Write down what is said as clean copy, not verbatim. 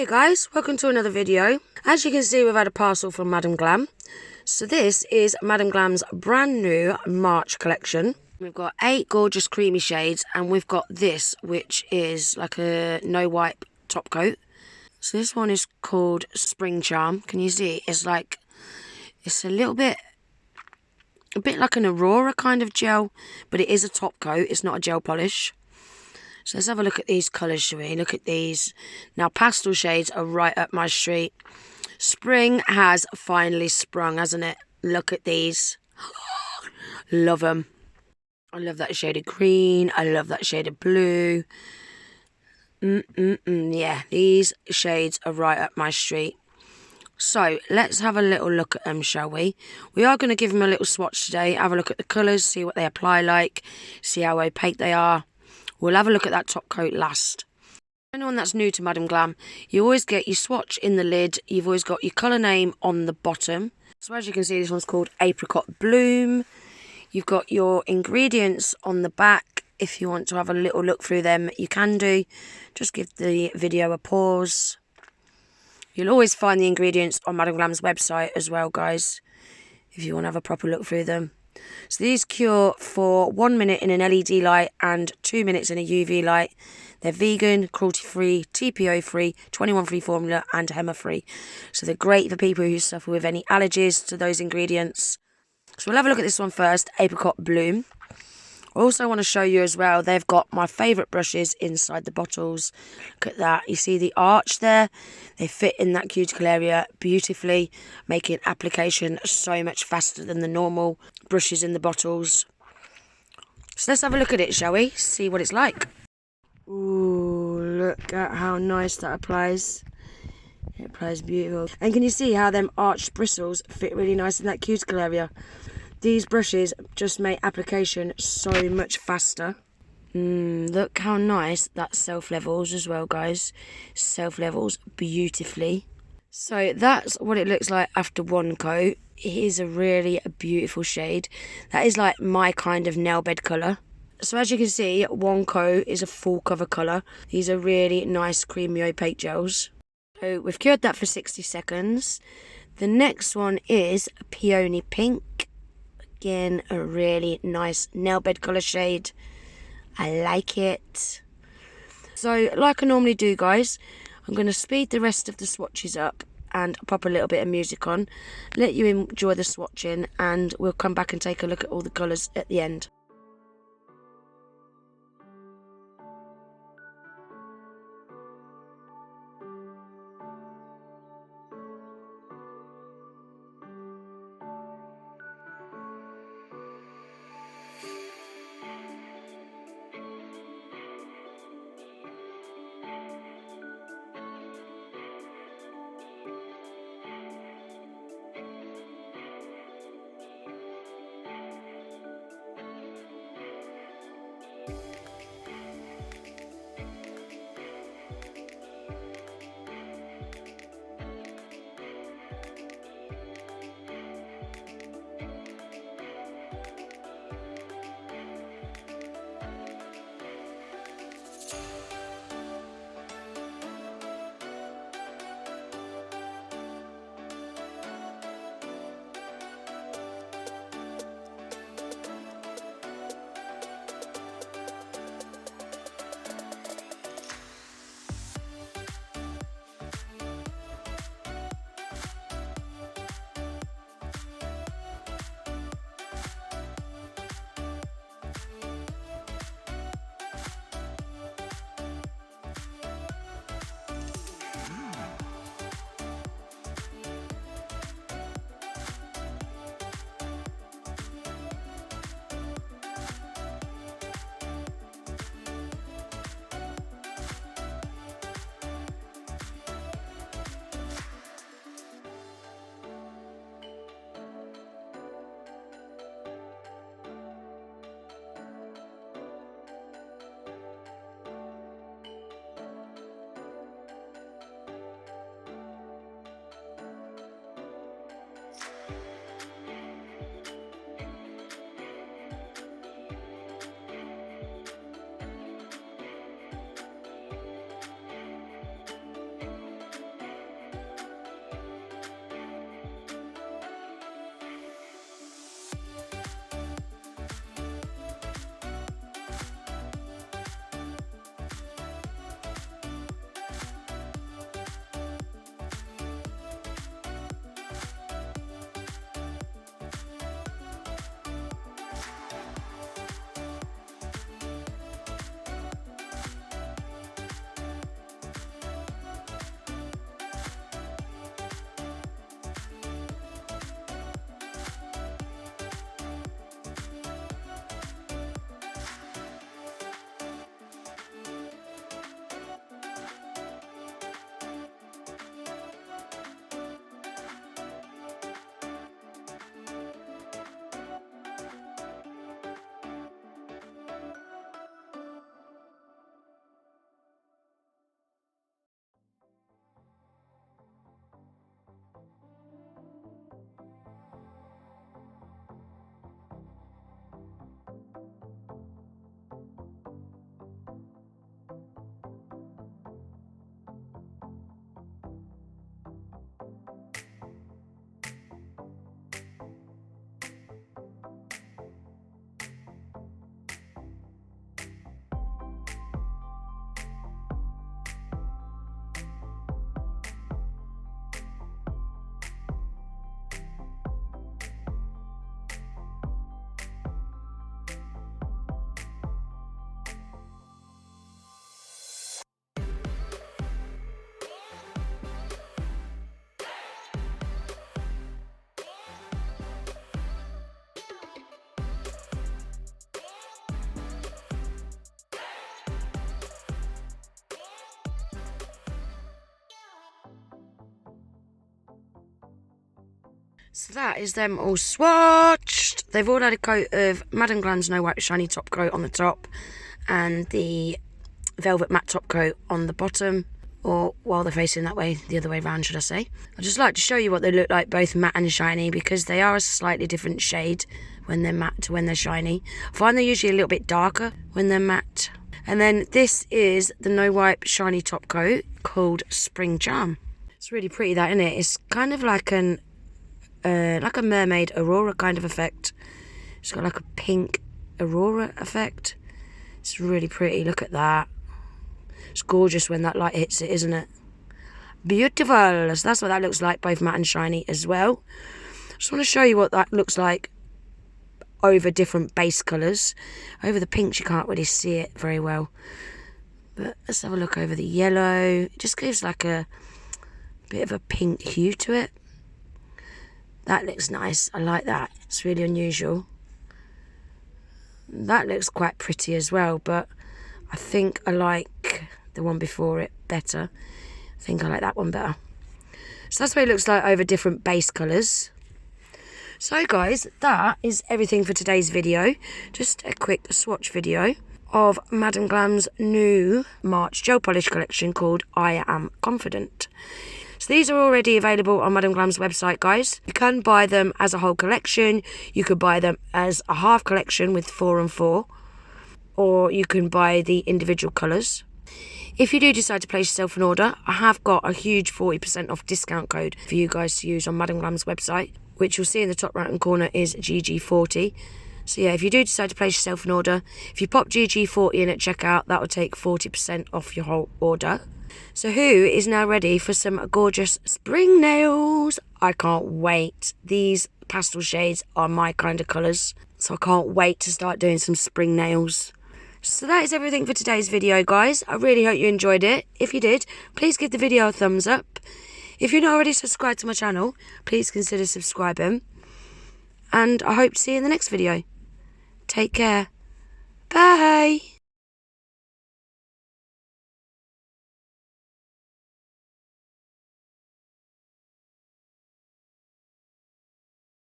Hey guys, welcome to another video. As you can see, we've had a parcel from Madam Glam. So this is Madam Glam's brand new March collection. We've got 8 gorgeous creamy shades, and we've got this, which is like a no wipe top coat. So this one is called Spring Charm. Can you see? It's a little bit, a bit like an Aurora kind of gel, but it is a top coat. It's not a gel polish. So let's have a look at these colours, shall we? Look at these. Now, pastel shades are right up my street. Spring has finally sprung, hasn't it? Look at these. Love them. I love that shade of green. I love that shade of blue. Yeah, these shades are right up my street. So, let's have a little look at them, shall we? We are going to give them a little swatch today. Have a look at the colours, see what they apply like, see how opaque they are. We'll have a look at that top coat last. For anyone that's new to Madam Glam, you always get your swatch in the lid. You've always got your colour name on the bottom. So as you can see, this one's called Apricot Bloom. You've got your ingredients on the back. If you want to have a little look through them, you can do. Just give the video a pause. You'll always find the ingredients on Madam Glam's website as well, guys, if you want to have a proper look through them. So these cure for 1 minute in an LED light and 2 minutes in a UV light. They're vegan, cruelty-free, TPO-free, 21-free formula and Hema-free. So they're great for people who suffer with any allergies to those ingredients. So we'll have a look at this one first, Apricot Bloom. I also want to show you as well, they've got my favourite brushes inside the bottles. Look at that. You see the arch there? They fit in that cuticle area beautifully, making application so much faster than the normal brushes in the bottles. So let's have a look at it, shall we? See what it's like. Ooh, look at how nice that applies. It applies beautiful. And can you see how them arched bristles fit really nice in that cuticle area? These brushes just make application so much faster. Look how nice that self-levels as well, guys. Self-levels beautifully. So that's what it looks like after one coat. It is a really beautiful shade. That is like my kind of nail bed colour. So as you can see, one coat is a full cover colour. These are really nice creamy opaque gels. So we've cured that for 60 seconds. The next one is Peony Pink. Again, a really nice nail bed colour shade. I like it. So, like I normally do, guys, I'm going to speed the rest of the swatches up and pop a little bit of music on. Let you enjoy the swatching, and we'll come back and take a look at all the colours at the end. So that is them all swatched. They've all had a coat of Madam Glam's No Wipe Shiny top coat on the top and the velvet matte top coat on the bottom, or while they're facing that way, the other way round should I say. I'd just like to show you what they look like both matte and shiny, because they are a slightly different shade when they're matte to when they're shiny. I find they're usually a little bit darker when they're matte. And then this is the No Wipe Shiny top coat called Spring Charm. It's really pretty, that, isn't it? It's kind of like a mermaid aurora kind of effect. It's got like a pink aurora effect. It's really pretty, look at that. It's gorgeous when that light hits it, isn't it? Beautiful. So that's what that looks like, both matte and shiny as well. Just want to show you what that looks like over different base colours. Over the pinks you can't really see it very well, but let's have a look over the yellow. It just gives like a bit of a pink hue to it. That looks nice, I like that. It's really unusual. That looks quite pretty as well, but I think I like the one before it better. I think I like that one better. So that's what it looks like over different base colours. So guys, that is everything for today's video. Just a quick swatch video of Madam Glam's new March gel polish collection called I Am Confident. So these are already available on Madam Glam's website, guys. You can buy them as a whole collection. You could buy them as a half collection with 4 and 4. Or you can buy the individual colours. If you do decide to place yourself an order, I have got a huge 40% off discount code for you guys to use on Madam Glam's website, which you'll see in the top right hand corner is GG40. So yeah, if you do decide to place yourself an order, if you pop GG40 in at checkout, that will take 40% off your whole order. So who is now ready for some gorgeous spring nails? I can't wait. These pastel shades are my kind of colours, so I can't wait to start doing some spring nails. So that is everything for today's video, guys. I really hope you enjoyed it. If you did, please give the video a thumbs up. If you're not already subscribed to my channel, please consider subscribing. And I hope to see you in the next video. Take care. Bye.